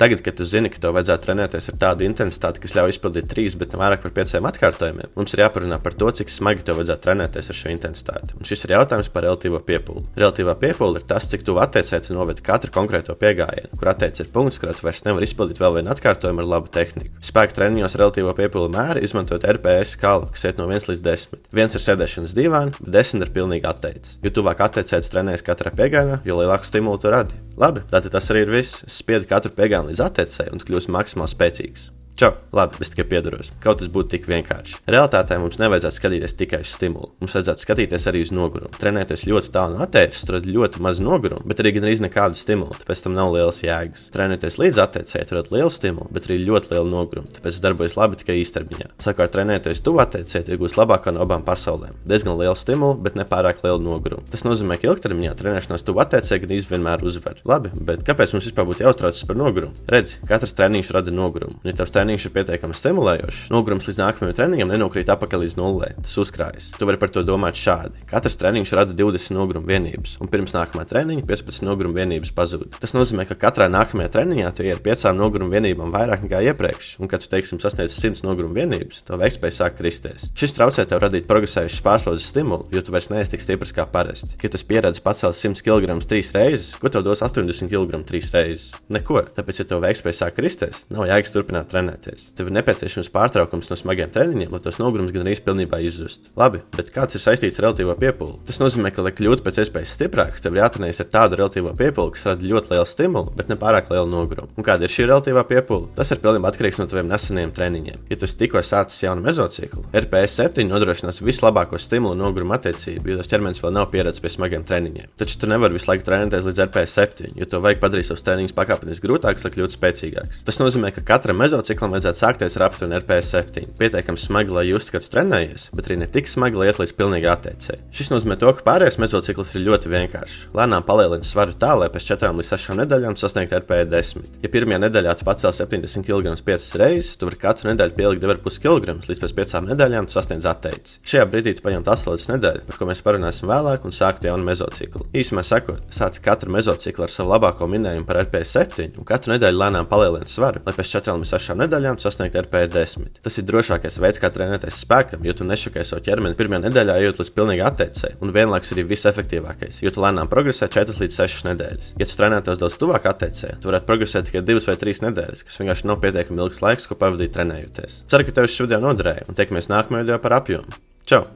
Tagad, kad tu zini, ka tev vajadzētu trenēties ar tādu intensitāti, kas ļauj izpildīt 3, bet ne vairāk par 5 atkārtojumiem, mums ir jāparunā par to, cik smagi tev vajadzētu trenēties ar šo intensitāti. Un šis ir jautājums par relatīvo piepūli. Relatīvā piepūle ir tas, cik tuvu atteicēji tu novedi katru konkrēto piegājienu, kur atteicis ir punkts, kurā tu vairs nevari izpildīt vēl vienu atkārtojumu ar labu tehniku. Spēka treniņos relatīvo piepūli mēri izmantojot RPS skalu, kas iet no 1 līdz 10. 1 ir sēdēšana uz dīvāna, bet 10 ir pilnīgi atteicis. Jo tuvāk atteicēji tu trenējies katrā piegājienā, jo lielāku stimulu tu radi. Labi, tātad tas arī ir viss. Spiedi katru piegājienu līdz atteicēji un tu kļūsi maksimāli spēcīgs. Čau! Labi, es tikai piedaros. Kaut tas būtu tik vienkārši. Realitātē mums nevajadzētu skatīties tikai uz stimulu. Mums vajadzētu skatīties arī uz nogurumu. Trenēties ļoti tālu no atteices, tur rada ļoti maz nogurumu, bet arī gandrīz nekādu stimulu, tāpēc tam nav lielas jēgas. Trenēties līdz atteicēji, tur rada lielu stimulu, bet arī ļoti lielu nogurumu, tāpēc tas darbojas labi tikai īstermiņā. Savukārt trenēties tuvu atteicēji, iegūs labāko no abām pasaulēm. Diezgan lielu stimulu, bet ne pārāk lielu nogurumu. Tas nozīmē, ka ilgtermiņā trenēšanās tuvu atteicēji gan vienmēr uzvar. Labi, bet kāpēc mums vispār būtu jāuztraucas par nogurumu? Redzi, katrs treniņš rada nogurumu. Treniņš ir pietiekami stimulējošs, nogurums līdz nākamajam treniņam nenokrīt atpakaļ līdz nullē, tas uzkrājas. Tu vari par to domāt šādi. Katrs treniņš rada 20 noguruma vienības, un pirms nākamā treniņa 15 noguruma vienības pazūd. Tas nozīmē, ka katrā nākamajā treniņā tu ej ar 5 noguruma vienībām vairāk nekā iepriekš, un kad tu, teiksim, sasniedz 100 noguruma vienības, to veiktspēja sāk kristies. Šis traucē tev radīt progresējušas pārslodzes stimulu, jo tu vairs neesi tik stiprs kā parasti. Ja tas pieredzi pacelt 100 kg 3 reizes, ko tev dos 80 kg 3 reizes? Neko. Tāpēc, ja tev veiktspēja sāk kristies, nav jēgas turpināt trenēties. Tev ir nepieciešams pārtraukums no smagiem treniņiem, lai tos nogurums gan arī pilnībā izzust. Labi, bet kāds ir saistīts ar relatīvo piepūli? Tas nozīmē, ka, lai kļūtu pēc iespējas stiprāks, tev ir jātrenējas ar tādu relatīvo piepūli, kas rada ļoti lielu stimulu, bet ne pārāk lielu nogurumu. Un kāda ir šī relatīvā piepūle? Tas ir pilnībā atkarīgs no taviem nesenajiem treniņiem. Ja tu tikko sācis jaunu mezociklu, RPS 7 nodrošinās vislabāko stimulu noguruma attiecību, jo tas ķermenis vēl nav pieredzējis pie smagiem treniņiem. Taču tu nevari visu laiku trenēties līdz RPS 7, jo to vajag padarīt savus treniņus pakāpeniski grūtākus, lai kļūtu spēcīgāks. Tas nozīmē, ka katram mezociklam vajadzētu sākties ar aptuveni RPS 7. Pietiekami smagi, lai justu, ka tu trenējies, bet arī ne tik smagi, lai iet līdz pilnīgi atteicēji. Šis nozīmē to, ka pārējais mezocikls ir ļoti vienkāršs. Lēnām palielini svaru tā, lai pēc 4 līdz 6 nedēļām sasniegtu RPS 10. Ja pirmajā nedēļā tu pacēl 70 kg 5 reizes, tu vari katru nedēļu pielikt 2,5 kg, līdz pēc 5 nedēļām tu sasniedz atteici. Šajā brīdī tu paņem atslodzes nedēļu, par ko mēs parunāsim vēlāk, un sākt jaunu mezociklu. Īsumā sakot, sāc katru mezociklu ar savu labāko minējumu par RPS 7, un katru nedēļu lēnām palielini svaru, lai pēc 4 līdz 6 nedēļām tu sasniegtu RPS 10. Tas ir drošākais veids, kā trenēties spēkam, jo tu nešokē savu ķermeni pirmajā nedēļā, ejot līdz pilnīgi atteicēji, un vienlaikus arī visefektīvākais, jo tu lēnām progresē 4 līdz 6 nedēļas. Ja tu trenētos daudz tuvāk atteicēji, tu varētu progresēt tikai 2 vai 3 nedēļas, kas vienkārši nav pietiekami ilgs laiks, ko pavadīt trenējoties. Ceru, ka tev šis video noderēja, un tiekamies nākamajā video par apjomu. Čau!